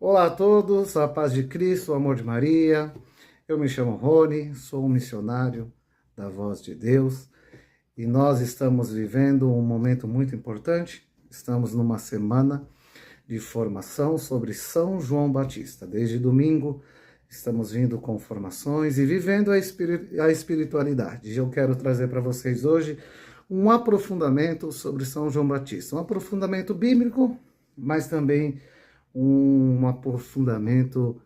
Olá a todos, a paz de Cristo, o amor de Maria. Eu me chamo Rony, sou um missionário da Voz de Deus e nós estamos vivendo um momento muito importante. Estamos numa semana de formação sobre São João Batista. Desde domingo estamos vindo com formações e vivendo a espiritualidade. E eu quero trazer para vocês hoje um aprofundamento sobre São João Batista, um aprofundamento bíblico, mas também um aprofundamento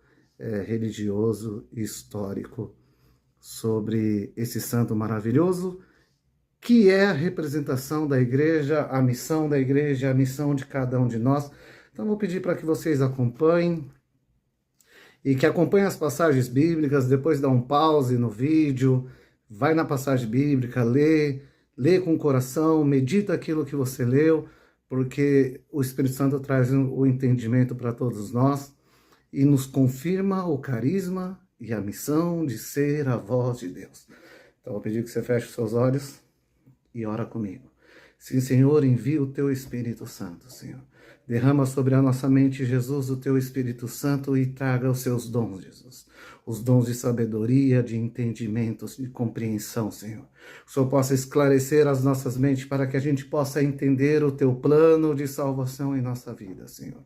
religioso e histórico sobre esse santo maravilhoso, que é a representação da igreja, a missão da igreja, a missão de cada um de nós. Então vou pedir para que vocês acompanhem e que acompanhem as passagens bíblicas, depois dá um pause no vídeo, vai na passagem bíblica, lê com o coração, medita aquilo que você leu, porque o Espírito Santo traz o entendimento para todos nós e nos confirma o carisma e a missão de ser a voz de Deus. Então, vou pedir que você feche os seus olhos e ora comigo. Sim, Senhor, envia o Teu Espírito Santo, Senhor. Derrama sobre a nossa mente, Jesus, o Teu Espírito Santo e traga os Seus dons, Jesus. Os dons de sabedoria, de entendimentos, de compreensão, Senhor. Que o Senhor possa esclarecer as nossas mentes para que a gente possa entender o Teu plano de salvação em nossa vida, Senhor.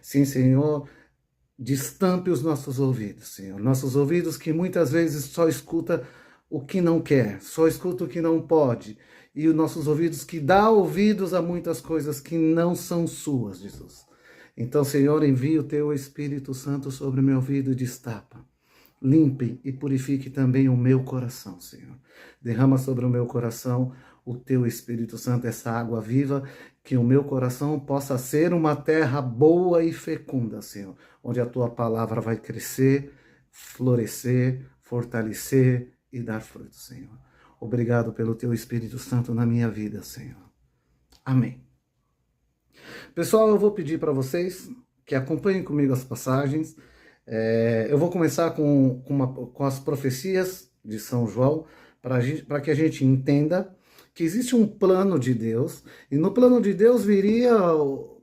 Sim, Senhor, destampe os nossos ouvidos, Senhor. Nossos ouvidos que muitas vezes só escuta o que não quer, só escuta o que não pode. E os nossos ouvidos que dá ouvidos a muitas coisas que não são suas, Jesus. Então, Senhor, envia o Teu Espírito Santo sobre o meu ouvido e destapa. Limpe e purifique também o meu coração, Senhor. Derrama sobre o meu coração o Teu Espírito Santo, essa água viva, que o meu coração possa ser uma terra boa e fecunda, Senhor, onde a Tua palavra vai crescer, florescer, fortalecer e dar fruto, Senhor. Obrigado pelo Teu Espírito Santo na minha vida, Senhor. Amém. Pessoal, eu vou pedir para vocês que acompanhem comigo as passagens. Eu vou começar com as profecias de São João, para que a gente entenda que existe um plano de Deus, e no plano de Deus viria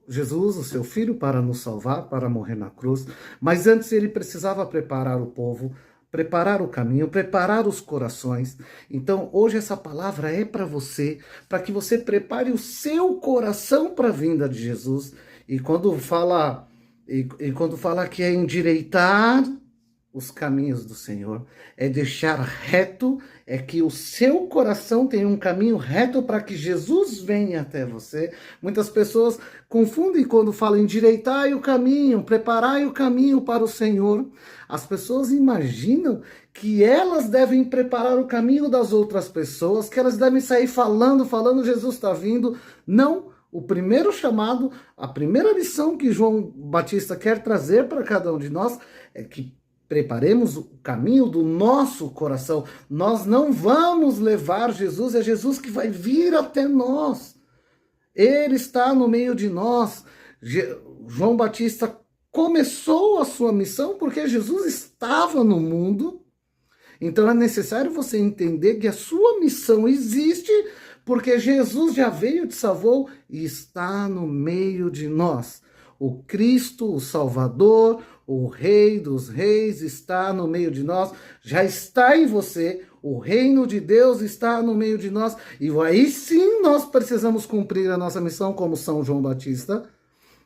Jesus, o seu filho, para nos salvar, para morrer na cruz, mas antes ele precisava preparar o povo, preparar o caminho, preparar os corações. Então, hoje essa palavra é para você, para que você prepare o seu coração para a vinda de Jesus. E quando fala que é endireitar os caminhos do Senhor, é deixar reto, é que o seu coração tenha um caminho reto para que Jesus venha até você. Muitas pessoas confundem quando falam endireitai o caminho, preparai o caminho para o Senhor. As pessoas imaginam que elas devem preparar o caminho das outras pessoas, que elas devem sair falando, Jesus está vindo. Não. O primeiro chamado, a primeira lição que João Batista quer trazer para cada um de nós é que preparemos o caminho do nosso coração. Nós não vamos levar Jesus, é Jesus que vai vir até nós. Ele está no meio de nós. João Batista começou a sua missão porque Jesus estava no mundo. Então é necessário você entender que a sua missão existe porque Jesus já veio, te salvou e está no meio de nós. O Cristo, o Salvador, o Rei dos Reis está no meio de nós, já está em você, o reino de Deus está no meio de nós, e aí sim nós precisamos cumprir a nossa missão como São João Batista,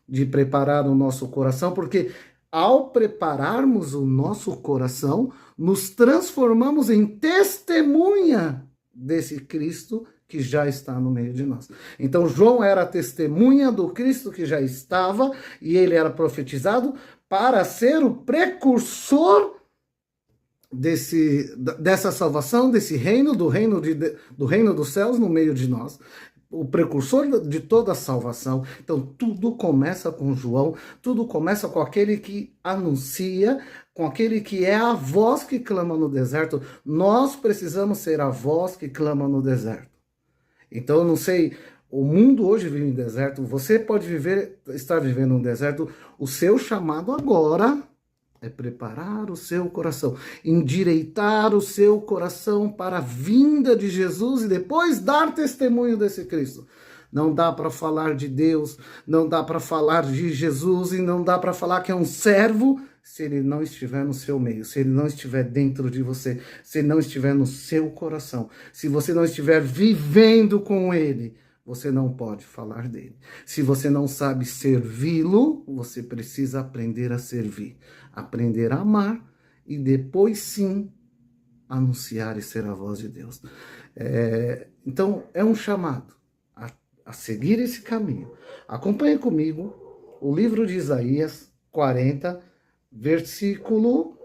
de preparar o nosso coração, porque ao prepararmos o nosso coração, nos transformamos em testemunha desse Cristo que já está no meio de nós. Então João era a testemunha do Cristo que já estava, e ele era profetizado para ser o precursor dessa salvação, desse reino, do reino dos céus no meio de nós. O precursor de toda a salvação. Então tudo começa com João, tudo começa com aquele que anuncia, com aquele que é a voz que clama no deserto. Nós precisamos ser a voz que clama no deserto. Então eu não sei, o mundo hoje vive em deserto, você pode estar vivendo um deserto. O seu chamado agora é preparar o seu coração, endireitar o seu coração para a vinda de Jesus e depois dar testemunho desse Cristo. Não dá para falar de Deus, não dá para falar de Jesus e não dá para falar que é um servo se ele não estiver no seu meio, se ele não estiver dentro de você, se ele não estiver no seu coração, se você não estiver vivendo com ele, você não pode falar dele. Se você não sabe servi-lo, você precisa aprender a servir, aprender a amar e depois sim anunciar e ser a voz de Deus. Então é um chamado a seguir esse caminho. Acompanhe comigo o livro de Isaías 40, versículo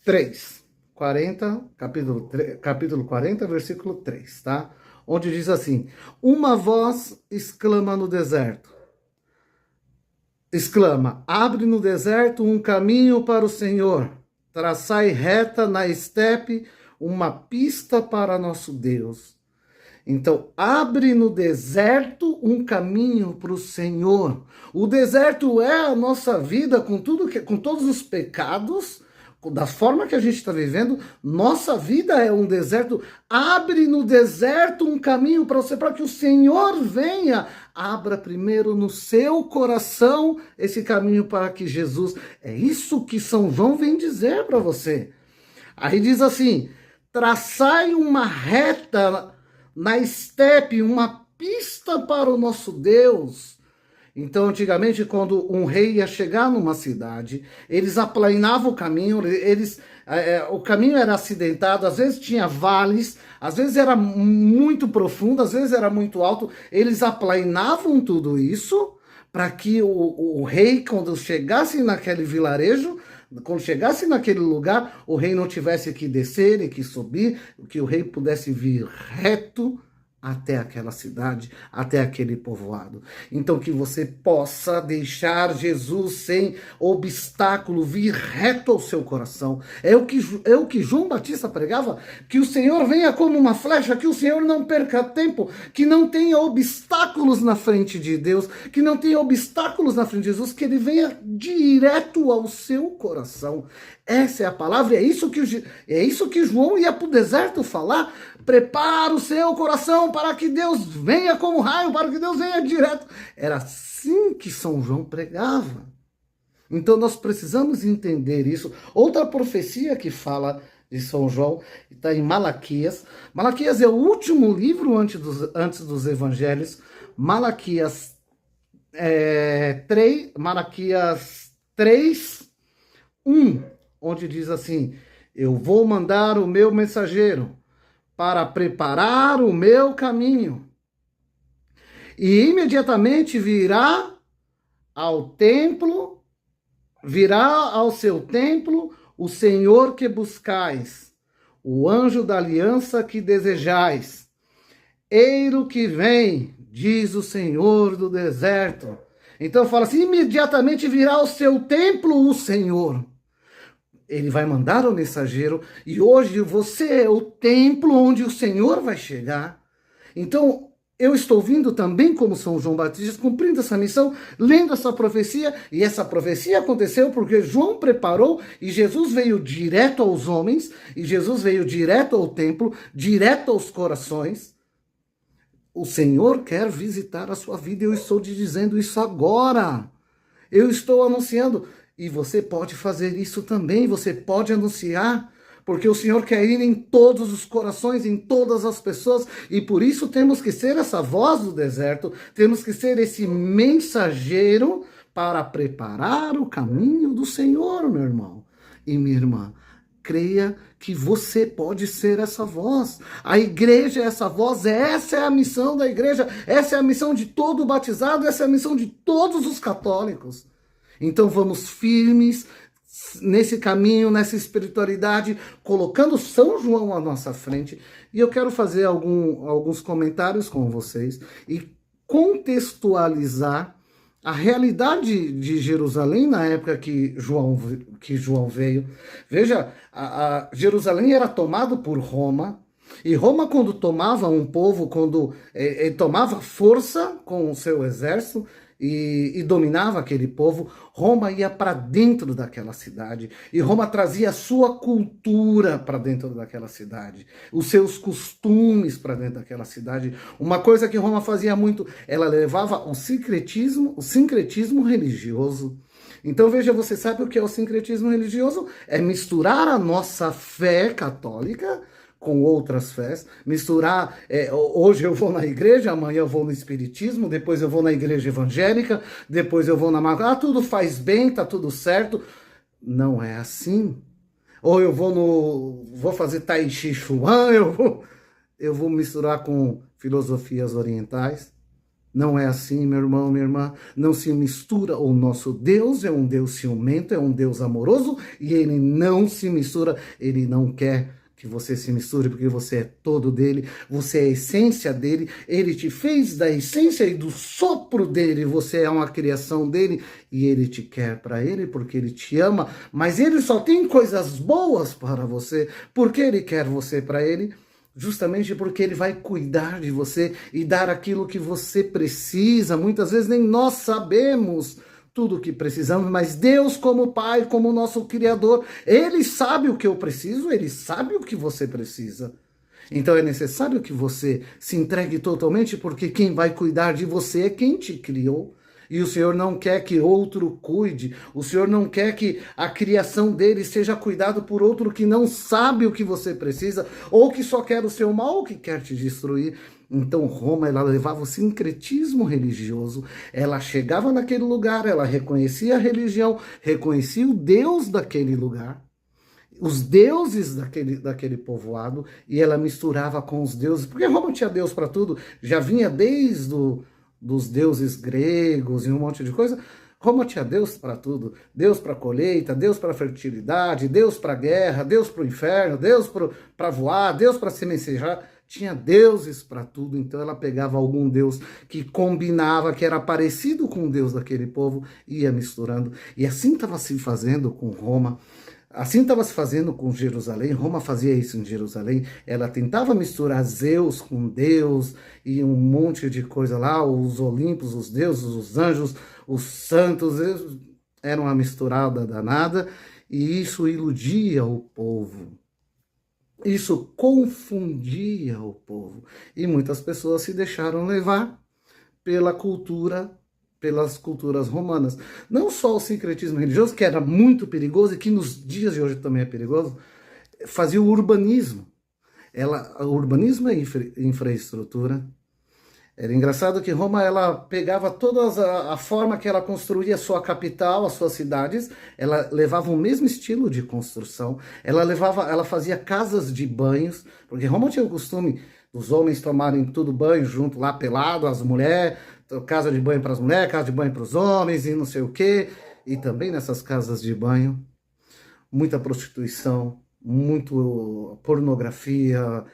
3. Capítulo 40, versículo 3, tá? Onde diz assim: uma voz exclama no deserto. Exclama: abre no deserto um caminho para o Senhor. Traçai reta na estepe uma pista para nosso Deus. Então, abre no deserto um caminho para o Senhor. O deserto é a nossa vida com todos os pecados, da forma que a gente está vivendo. Nossa vida é um deserto. Abre no deserto um caminho para você, para que o Senhor venha. Abra primeiro no seu coração esse caminho para que Jesus... É isso que São João vem dizer para você. Aí diz assim: traçai uma reta na estepe, uma pista para o nosso Deus. Então, antigamente, quando um rei ia chegar numa cidade, eles aplainavam o caminho, o caminho era acidentado, às vezes tinha vales, às vezes era muito profundo, às vezes era muito alto. Eles aplainavam tudo isso para que o rei, quando chegasse naquele vilarejo, quando chegasse naquele lugar, o rei não tivesse que descer e que subir, que o rei pudesse vir reto até aquela cidade, até aquele povoado. Então que você possa deixar Jesus sem obstáculo vir reto ao seu coração. É o que João Batista pregava, que o Senhor venha como uma flecha, que o Senhor não perca tempo, que não tenha obstáculos na frente de Deus, que não tenha obstáculos na frente de Jesus, que ele venha direto ao seu coração. Essa é a palavra, é isso que João ia para o deserto falar. Prepara o seu coração para que Deus venha como raio, para que Deus venha direto. Era assim que São João pregava. Então nós precisamos entender isso. Outra profecia que fala de São João está em Malaquias. Malaquias é o último livro antes dos evangelhos. Malaquias 3, 1, onde diz assim: eu vou mandar o meu mensageiro para preparar o meu caminho, e imediatamente virá ao seu templo o Senhor que buscais, o anjo da aliança que desejais. Eiro que vem, diz o Senhor do deserto. Então fala assim: imediatamente virá ao seu templo o Senhor. Ele vai mandar o mensageiro, e hoje você é o templo onde o Senhor vai chegar. Então, eu estou vindo também como São João Batista, cumprindo essa missão, lendo essa profecia, e essa profecia aconteceu porque João preparou, e Jesus veio direto aos homens, e Jesus veio direto ao templo, direto aos corações. O Senhor quer visitar a sua vida, eu estou te dizendo isso agora. Eu estou anunciando. E você pode fazer isso também, você pode anunciar, porque o Senhor quer ir em todos os corações, em todas as pessoas, e por isso temos que ser essa voz do deserto, temos que ser esse mensageiro para preparar o caminho do Senhor, meu irmão e minha irmã. Creia que você pode ser essa voz. A igreja é essa voz, essa é a missão da igreja, essa é a missão de todo batizado, essa é a missão de todos os católicos. Então vamos firmes nesse caminho, nessa espiritualidade, colocando São João à nossa frente. E eu quero fazer alguns comentários com vocês e contextualizar a realidade de Jerusalém na época que João veio. Veja, Jerusalém era tomado por Roma, e Roma, quando tomava um povo, quando tomava força com o seu exército, e dominava aquele povo, Roma ia para dentro daquela cidade e Roma trazia a sua cultura para dentro daquela cidade, os seus costumes para dentro daquela cidade. Uma coisa que Roma fazia muito, ela levava o sincretismo religioso. Então veja, você sabe o que é o sincretismo religioso? É misturar a nossa fé católica com outras fés, misturar, hoje eu vou na igreja, amanhã eu vou no espiritismo, depois eu vou na igreja evangélica, depois eu vou na... tudo faz bem, tá tudo certo. Não é assim. Ou eu vou fazer Tai Chi Chuan, eu vou misturar com filosofias orientais. Não é assim, meu irmão, minha irmã. Não se mistura. O nosso Deus é um Deus ciumento, é um Deus amoroso, e ele não se mistura, ele não quer que você se misture, porque você é todo dele, você é a essência dele, ele te fez da essência e do sopro dele, você é uma criação dele, e ele te quer para ele, porque ele te ama, mas ele só tem coisas boas para você, porque ele quer você para ele, justamente porque ele vai cuidar de você e dar aquilo que você precisa. Muitas vezes nem nós sabemos tudo o que precisamos, mas Deus, como Pai, como nosso Criador, Ele sabe o que eu preciso, Ele sabe o que você precisa. Então é necessário que você se entregue totalmente, porque quem vai cuidar de você é quem te criou. E o Senhor não quer que outro cuide, o Senhor não quer que a criação dele seja cuidado por outro que não sabe o que você precisa, ou que só quer o seu mal, ou que quer te destruir. Então Roma, ela levava o sincretismo religioso, ela chegava naquele lugar, ela reconhecia a religião, reconhecia o Deus daquele lugar, os deuses daquele povoado, e ela misturava com os deuses, porque Roma tinha Deus para tudo, já vinha desde dos deuses gregos e um monte de coisa. Roma tinha Deus para tudo, Deus para colheita, Deus para fertilidade, Deus para guerra, Deus para o inferno, Deus para voar, Deus para semencejar. Tinha deuses para tudo, então ela pegava algum deus que combinava, que era parecido com o deus daquele povo, e ia misturando. E assim estava se fazendo com Roma, assim estava se fazendo com Jerusalém. Roma fazia isso em Jerusalém, ela tentava misturar Zeus com Deus e um monte de coisa lá, os Olimpos, os deuses, os anjos, os santos, era uma misturada danada, e isso iludia o povo. Isso confundia o povo, e muitas pessoas se deixaram levar pela cultura, pelas culturas romanas. Não só o sincretismo religioso, que era muito perigoso, e que nos dias de hoje também é perigoso, fazia o urbanismo. O urbanismo é infraestrutura. Era engraçado que Roma, ela pegava toda a forma que ela construía a sua capital, as suas cidades, ela levava o mesmo estilo de construção, ela fazia casas de banhos, porque Roma tinha o costume dos homens tomarem tudo banho junto lá pelado, as mulheres, casa de banho para as mulheres, casa de banho para os homens e não sei o quê, e também nessas casas de banho, muita prostituição, muito pornografia,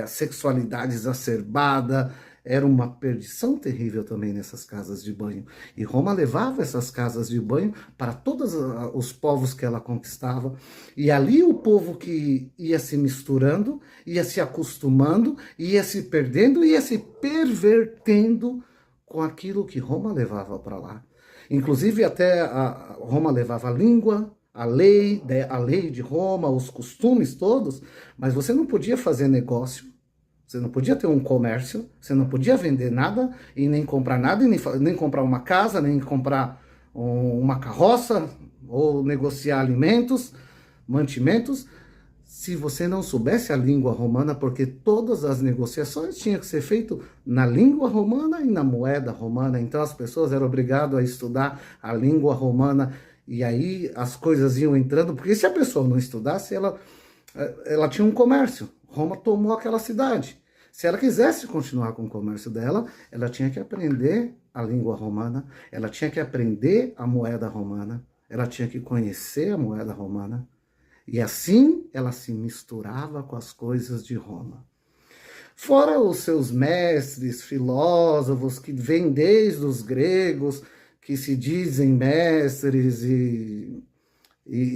sexualidade exacerbada. Era uma perdição terrível também nessas casas de banho. E Roma levava essas casas de banho para todos os povos que ela conquistava. E ali o povo que ia se misturando, ia se acostumando, ia se perdendo, ia se pervertendo com aquilo que Roma levava para lá. Inclusive até Roma levava a língua, a lei de Roma, os costumes todos, mas você não podia fazer negócio. Você não podia ter um comércio, você não podia vender nada, e nem comprar nada, e nem comprar uma casa, nem comprar uma carroça, ou negociar alimentos, mantimentos, se você não soubesse a língua romana, porque todas as negociações tinham que ser feitas na língua romana e na moeda romana. Então as pessoas eram obrigadas a estudar a língua romana, e aí as coisas iam entrando, porque se a pessoa não estudasse, ela tinha um comércio. Roma tomou aquela cidade. Se ela quisesse continuar com o comércio dela, ela tinha que aprender a língua romana, ela tinha que aprender a moeda romana, ela tinha que conhecer a moeda romana. E assim ela se misturava com as coisas de Roma. Fora os seus mestres, filósofos, que vêm desde os gregos, que se dizem mestres e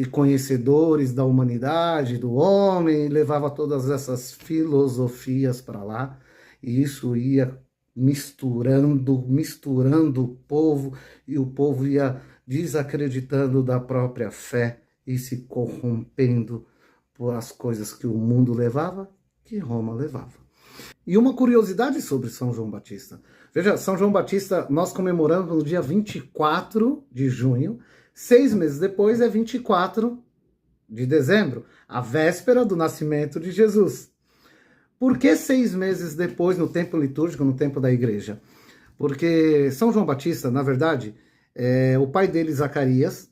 conhecedores da humanidade, do homem, levava todas essas filosofias para lá, e isso ia misturando o povo, e o povo ia desacreditando da própria fé e se corrompendo por as coisas que o mundo levava, que Roma levava. E uma curiosidade sobre São João Batista. Veja, São João Batista nós comemoramos no dia 24 de junho, 6 meses depois é 24 de dezembro, a véspera do nascimento de Jesus. Por que 6 meses depois, no tempo litúrgico, no tempo da igreja? Porque São João Batista, na verdade, o pai dele, Zacarias,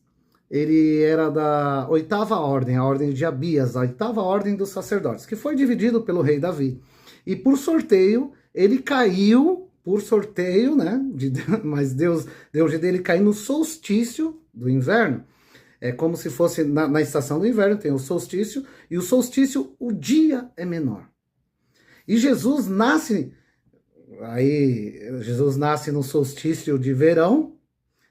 ele era da 8ª ordem, a ordem de Abias, a 8ª ordem dos sacerdotes, que foi dividido pelo rei Davi. E por sorteio, ele caiu, por sorteio, né? Mas Deus deu o jeito dele cair no solstício do inverno. É como se fosse na estação do inverno, tem o solstício, e o solstício, o dia é menor. E Jesus nasce no solstício de verão,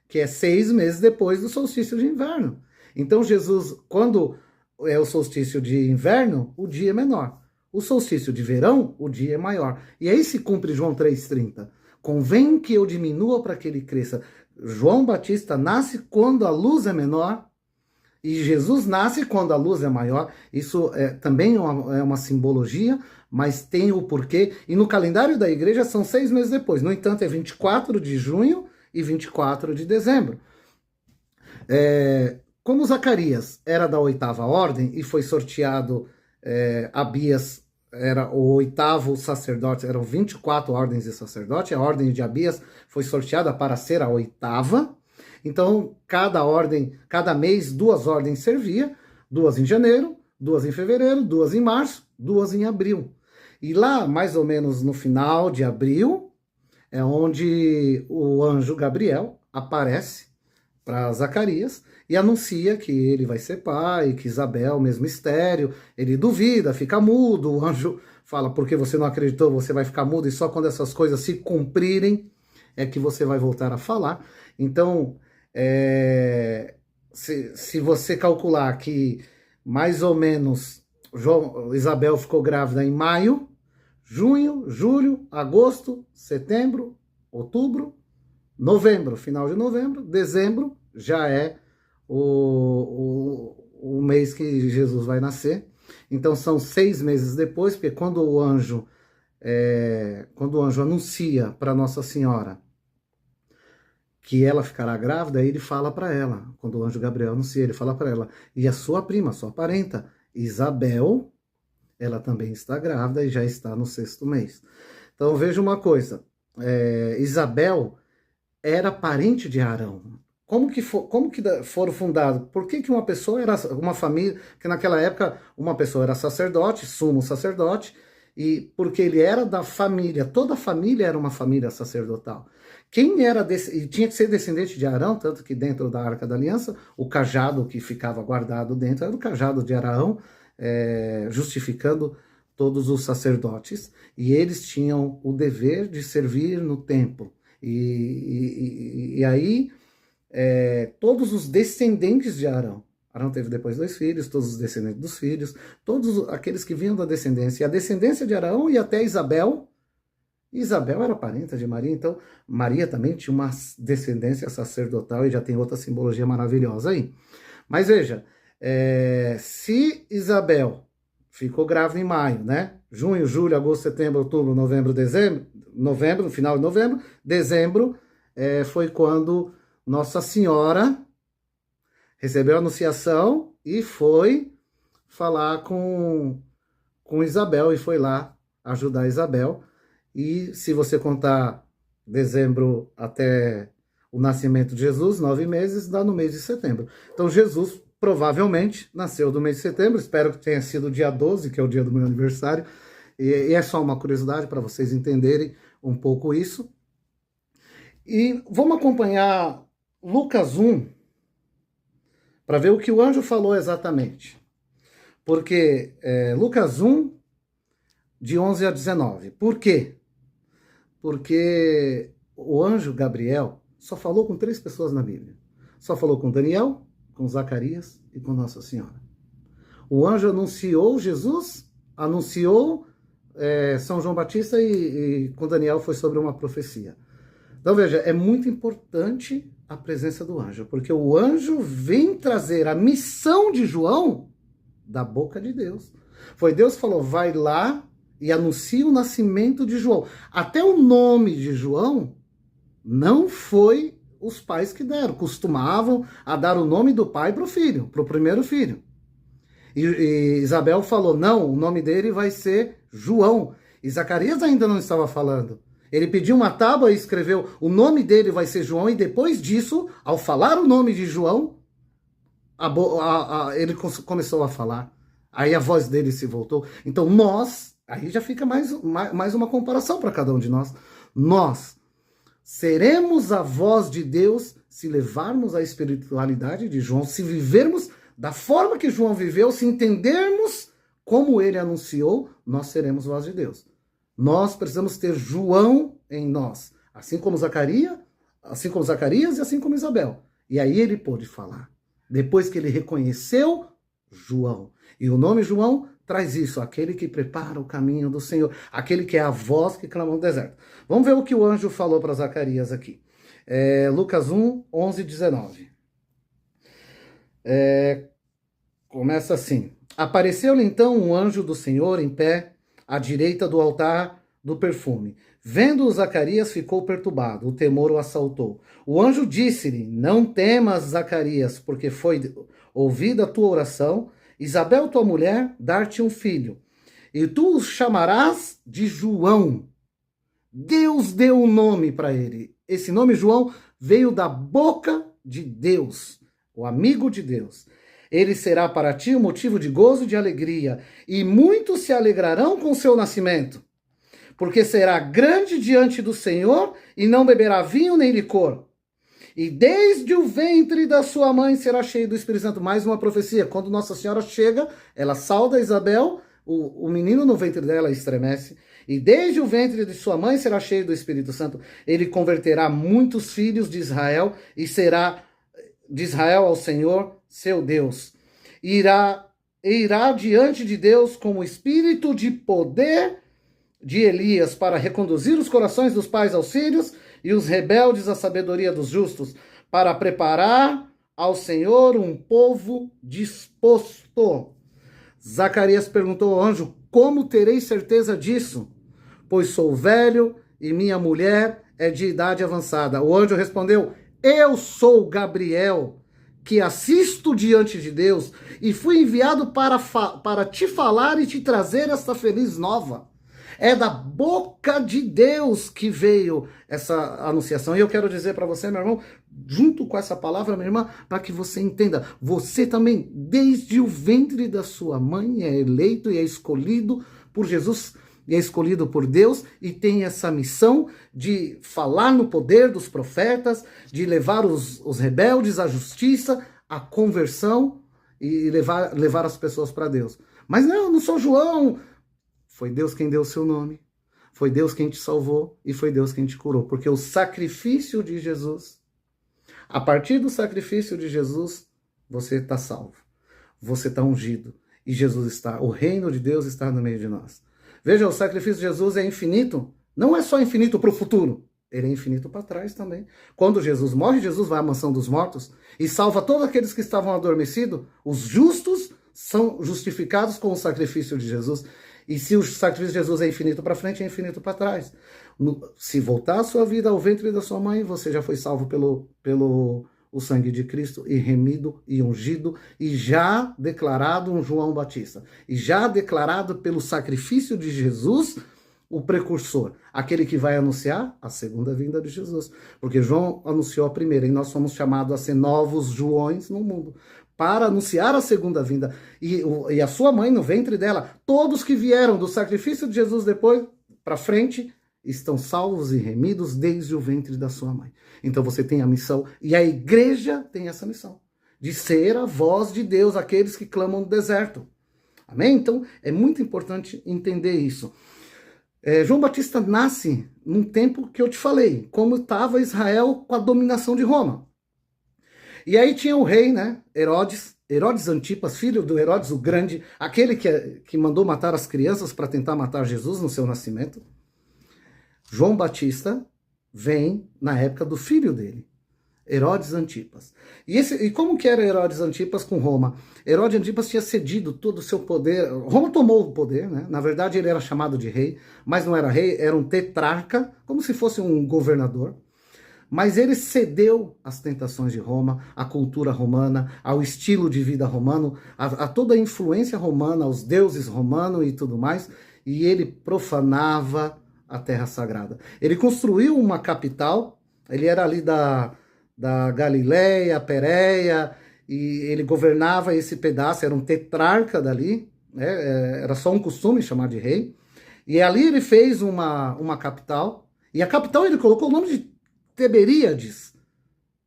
que é 6 meses depois do solstício de inverno. Então Jesus, quando é o solstício de inverno, o dia é menor. O solstício de verão, o dia é maior. E aí se cumpre João 3,30. Convém que eu diminua para que ele cresça. João Batista nasce quando a luz é menor, e Jesus nasce quando a luz é maior. Isso também é uma simbologia, mas tem o porquê. E no calendário da igreja são 6 meses depois. No entanto, é 24 de junho e 24 de dezembro. Como Zacarias era da 8ª ordem e foi sorteado, Abias era o 8º sacerdote, eram 24 ordens de sacerdote, a ordem de Abias foi sorteada para ser a 8ª. Então, cada mês, 2 ordens servia, 2 em janeiro, 2 em fevereiro, 2 em março, 2 em abril. E lá, mais ou menos no final de abril, é onde o anjo Gabriel aparece para Zacarias e anuncia que ele vai ser pai, que Isabel, mesmo estéril, ele duvida, fica mudo, o anjo fala, porque você não acreditou, você vai ficar mudo, e só quando essas coisas se cumprirem é que você vai voltar a falar. Então, se você calcular que mais ou menos Isabel ficou grávida em maio, junho, julho, agosto, setembro, outubro, novembro, final de novembro, dezembro já é o mês que Jesus vai nascer. Então são 6 meses depois, porque quando o anjo anuncia para Nossa Senhora que ela ficará grávida, ele fala para ela, quando o anjo Gabriel anuncia, ele fala para ela, e a sua prima, sua parenta, Isabel, ela também está grávida e já está no 6º mês. Então veja uma coisa, Isabel era parente de Arão. Como que foram fundados? Por que uma pessoa era uma família, que naquela época uma pessoa era sacerdote, sumo sacerdote, e porque ele era da família, toda a família era uma família sacerdotal. Quem era e tinha que ser descendente de Arão, tanto que dentro da Arca da Aliança, o cajado que ficava guardado dentro era o cajado de Arão, justificando todos os sacerdotes, e eles tinham o dever de servir no templo. E aí, todos os descendentes de Arão teve depois 2 filhos, todos os descendentes dos filhos, todos aqueles que vinham da descendência. E a descendência de Arão e até Isabel. Isabel era parenta de Maria, então Maria também tinha uma descendência sacerdotal e já tem outra simbologia maravilhosa aí. Mas veja, se Isabel ficou grávida em maio, né? Junho, julho, agosto, setembro, outubro, novembro, dezembro, no final de novembro, dezembro, foi quando Nossa Senhora recebeu a anunciação e foi falar com Isabel, e foi lá ajudar Isabel. E se você contar dezembro até o nascimento de Jesus, 9 meses, dá no mês de setembro. Então Jesus provavelmente nasceu no mês de setembro, espero que tenha sido dia 12, que é o dia do meu aniversário. E é só uma curiosidade para vocês entenderem um pouco isso. E vamos acompanhar Lucas 1, para ver o que o anjo falou exatamente. Porque Lucas 1, de 11 a 19. Por quê? Porque o anjo Gabriel só falou com 3 pessoas na Bíblia. Só falou com Daniel, com Zacarias e com Nossa Senhora. O anjo anunciou Jesus, anunciou São João Batista e com Daniel foi sobre uma profecia. Então veja, é muito importante a presença do anjo, porque o anjo vem trazer a missão de João da boca de Deus. Foi Deus que falou, vai lá e anuncia o nascimento de João. Até o nome de João não foi os pais que deram, costumavam a dar o nome do pai para o filho, para o primeiro filho. E Isabel falou, não, o nome dele vai ser João. E Zacarias ainda não estava falando. Ele pediu uma tábua e escreveu, o nome dele vai ser João, e depois disso, ao falar o nome de João, ele começou a falar. Aí a voz dele se voltou. Então nós, aí já fica mais uma comparação para cada um de nós. Nós seremos a voz de Deus se levarmos a espiritualidade de João, se vivermos da forma que João viveu, se entendermos como ele anunciou, nós seremos voz de Deus. Nós precisamos ter João em nós, assim como Zacarias e assim como Isabel. E aí ele pôde falar. Depois que ele reconheceu João. E o nome João traz isso, aquele que prepara o caminho do Senhor, aquele que é a voz que clama no deserto. Vamos ver o que o anjo falou para Zacarias aqui. Lucas 1, 11 e 19. Começa assim. Apareceu-lhe então um anjo do Senhor em pé, à direita do altar do perfume. Vendo-o, Zacarias ficou perturbado, o temor o assaltou. O anjo disse-lhe, não temas, Zacarias, porque foi ouvida a tua oração. Isabel, tua mulher, dar-te um filho, e tu o chamarás de João. Deus deu um nome para ele. Esse nome, João, veio da boca de Deus, o amigo de Deus. Ele será para ti um motivo de gozo e de alegria, e muitos se alegrarão com o seu nascimento, porque será grande diante do Senhor, e não beberá vinho nem licor. E desde o ventre da sua mãe será cheio do Espírito Santo. Mais uma profecia. Quando Nossa Senhora chega, ela sauda Isabel, o menino no ventre dela estremece. E desde o ventre de sua mãe será cheio do Espírito Santo. Ele converterá muitos filhos de Israel e será de Israel ao Senhor, seu Deus. Irá diante de Deus com o espírito de poder de Elias para reconduzir os corações dos pais aos filhos e os rebeldes à sabedoria dos justos, para preparar ao Senhor um povo disposto. Zacarias perguntou ao anjo, como terei certeza disso? Pois sou velho e minha mulher é de idade avançada. O anjo respondeu, eu sou Gabriel, que assisto diante de Deus, e fui enviado para te falar e te trazer esta feliz nova. É da boca de Deus que veio essa anunciação. E eu quero dizer para você, meu irmão, junto com essa palavra, minha irmã, para que você entenda, você também, desde o ventre da sua mãe, é eleito e é escolhido por Jesus, e é escolhido por Deus, e tem essa missão de falar no poder dos profetas, de levar os rebeldes à justiça, à conversão, e levar as pessoas para Deus. Mas não, eu não sou João. Foi Deus quem deu o seu nome, foi Deus quem te salvou e foi Deus quem te curou. Porque o sacrifício de Jesus, a partir do sacrifício de Jesus, você está salvo, você está ungido e Jesus está, o reino de Deus está no meio de nós. Veja, o sacrifício de Jesus é infinito, não é só infinito para o futuro, ele é infinito para trás também. Quando Jesus morre, Jesus vai à mansão dos mortos e salva todos aqueles que estavam adormecidos. Os justos são justificados com o sacrifício de Jesus. E se o sacrifício de Jesus é infinito para frente, é infinito para trás. Se voltar a sua vida ao ventre da sua mãe, você já foi salvo pelo o sangue de Cristo e remido e ungido e já declarado um João Batista. E já declarado pelo sacrifício de Jesus, o precursor, aquele que vai anunciar a segunda vinda de Jesus. Porque João anunciou a primeira e nós somos chamados a ser novos Joões no mundo, para anunciar a segunda vinda. E a sua mãe no ventre dela, todos que vieram do sacrifício de Jesus depois para frente, estão salvos e remidos desde o ventre da sua mãe. Então você tem a missão, e a igreja tem essa missão, de ser a voz de Deus, aqueles que clamam no deserto. Amém? Então é muito importante entender isso. João Batista nasce num tempo que eu te falei, como estava Israel com a dominação de Roma. E aí tinha o rei, né, Herodes, Herodes Antipas, filho do Herodes o Grande, aquele que mandou matar as crianças para tentar matar Jesus no seu nascimento. João Batista vem na época do filho dele, Herodes Antipas. E como que era Herodes Antipas com Roma? Herodes Antipas tinha cedido todo o seu poder. Roma tomou o poder, né? Na verdade ele era chamado de rei, mas não era rei, era um tetrarca, como se fosse um governador. Mas ele cedeu às tentações de Roma, à cultura romana, ao estilo de vida romano, a toda a influência romana, aos deuses romanos e tudo mais, e ele profanava a terra sagrada. Ele construiu uma capital, ele era ali da Galileia, Pérea, e ele governava esse pedaço, era um tetrarca dali, né? Era só um costume chamar de rei, e ali ele fez uma capital, e a capital ele colocou o nome de Tiberíades,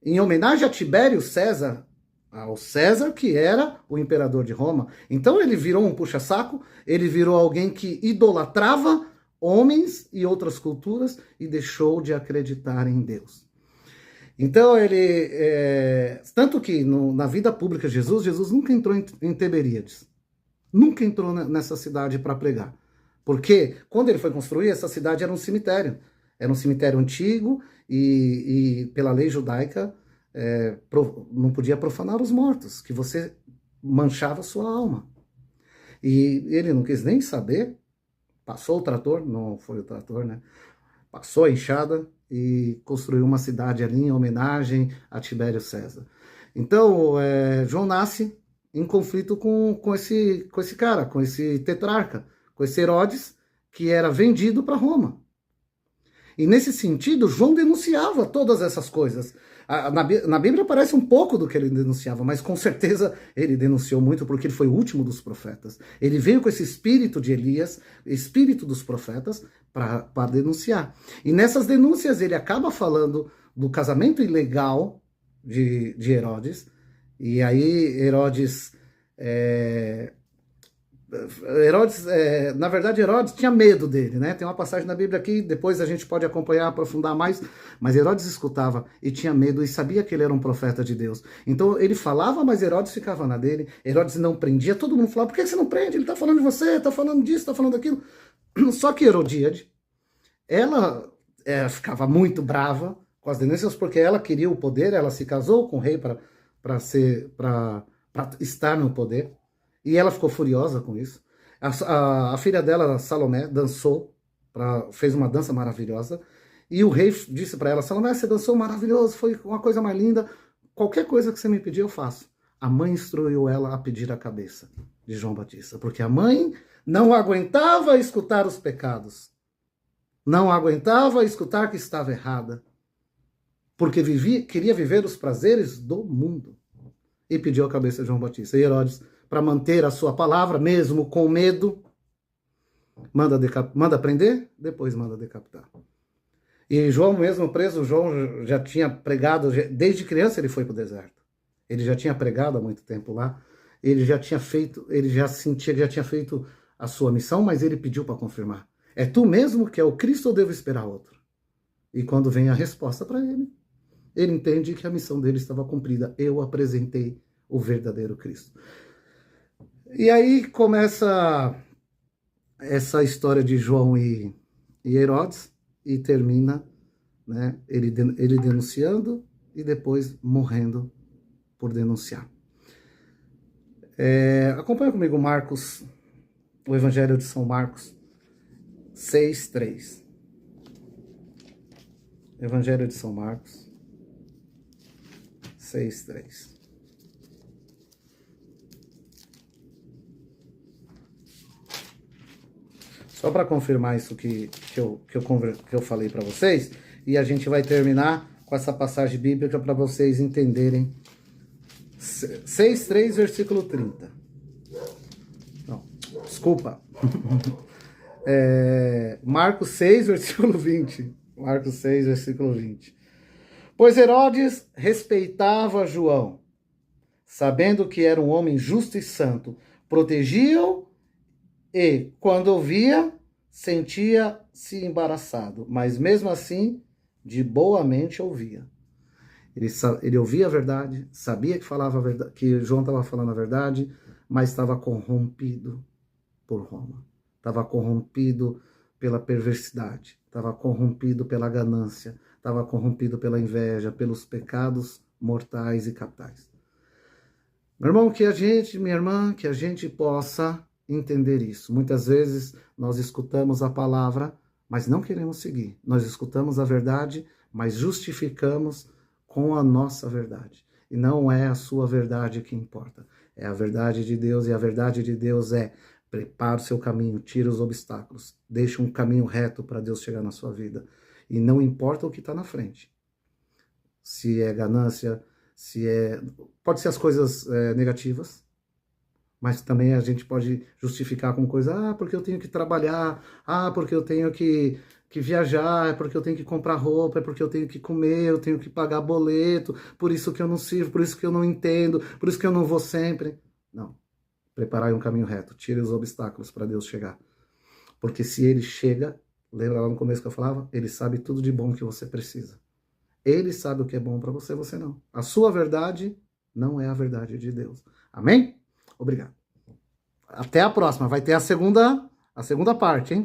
em homenagem a Tibério César, ao César que era o imperador de Roma. Então ele virou um puxa-saco, ele virou alguém que idolatrava homens e outras culturas e deixou de acreditar em Deus. Então tanto que na vida pública de Jesus nunca entrou em Tiberíades, nunca entrou nessa cidade para pregar, porque quando ele foi construir, essa cidade era um cemitério antigo e pela lei judaica não podia profanar os mortos, que você manchava a sua alma. E ele não quis nem saber, passou o trator, não foi o trator, né? Passou a enxada e construiu uma cidade ali em homenagem a Tibério César. Então, João nasce em conflito com esse cara, com esse tetrarca, com esse Herodes, que era vendido para Roma. E nesse sentido, João denunciava todas essas coisas. Na Bíblia aparece um pouco do que ele denunciava, mas com certeza ele denunciou muito, porque ele foi o último dos profetas. Ele veio com esse espírito de Elias, espírito dos profetas, para denunciar. E nessas denúncias ele acaba falando do casamento ilegal de Herodes. E aí Herodes... na verdade, Herodes tinha medo dele, né? Tem uma passagem na Bíblia aqui, depois a gente pode acompanhar, aprofundar mais, mas Herodes escutava e tinha medo e sabia que ele era um profeta de Deus. Então ele falava, mas Herodes ficava na dele, Herodes não prendia, todo mundo falava, por que você não prende? Ele tá falando de você, tá falando disso, tá falando daquilo. Só que Herodíade, ela ficava muito brava com as denúncias, porque ela queria o poder, ela se casou com o rei para estar no poder. E ela ficou furiosa com isso. A filha dela, Salomé, dançou, fez uma dança maravilhosa. E o rei disse para ela, Salomé, você dançou maravilhoso, foi uma coisa mais linda. Qualquer coisa que você me pedir, eu faço. A mãe instruiu ela a pedir a cabeça de João Batista, porque a mãe não aguentava escutar os pecados. Não aguentava escutar que estava errada. Porque queria viver os prazeres do mundo. E pediu a cabeça de João Batista. E Herodes, para manter a sua palavra, mesmo com medo, manda prender, depois manda decapitar. E João, mesmo preso, João já tinha pregado, desde criança ele foi para o deserto. Ele já tinha pregado há muito tempo lá, ele já sentia que já tinha feito a sua missão, mas ele pediu para confirmar. É tu mesmo que é o Cristo ou devo esperar outro? E quando vem a resposta para ele entende que a missão dele estava cumprida. Eu apresentei o verdadeiro Cristo. E aí começa essa história de João e Herodes e termina, né, ele denunciando e depois morrendo por denunciar. Acompanha comigo Marcos, o Evangelho de São Marcos 6:3. Evangelho de São Marcos 6:3. Só para confirmar isso que eu falei para vocês, e a gente vai terminar com essa passagem bíblica para vocês entenderem. 6:3, versículo 30. Não, desculpa. Marcos 6, versículo 20. Marcos 6, versículo 20. Pois Herodes respeitava João, sabendo que era um homem justo e santo, protegia-o e, quando ouvia, sentia-se embaraçado, mas mesmo assim, de boa mente ouvia. Ele ouvia a verdade, sabia que falava a verdade, que João estava falando a verdade, mas estava corrompido por Roma. Estava corrompido pela perversidade, estava corrompido pela ganância, estava corrompido pela inveja, pelos pecados mortais e capitais. Meu irmão, minha irmã, que a gente possa entender isso. Muitas vezes nós escutamos a palavra, mas não queremos seguir. Nós escutamos a verdade, mas justificamos com a nossa verdade. E não é a sua verdade que importa. É a verdade de Deus, e a verdade de Deus é: prepara o seu caminho, tira os obstáculos, deixa um caminho reto para Deus chegar na sua vida. E não importa o que está na frente. Se é ganância, pode ser as coisas negativas, mas também a gente pode justificar com coisa, porque eu tenho que trabalhar, porque eu tenho que viajar, é porque eu tenho que comprar roupa, é porque eu tenho que comer, eu tenho que pagar boleto, por isso que eu não sirvo, por isso que eu não entendo, por isso que eu não vou sempre. Não. Preparai um caminho reto, tire os obstáculos para Deus chegar. Porque se ele chega, lembra lá no começo que eu falava? Ele sabe tudo de bom que você precisa. Ele sabe o que é bom para você, você não. A sua verdade não é a verdade de Deus. Amém? Obrigado. Até a próxima. Vai ter a segunda parte, hein?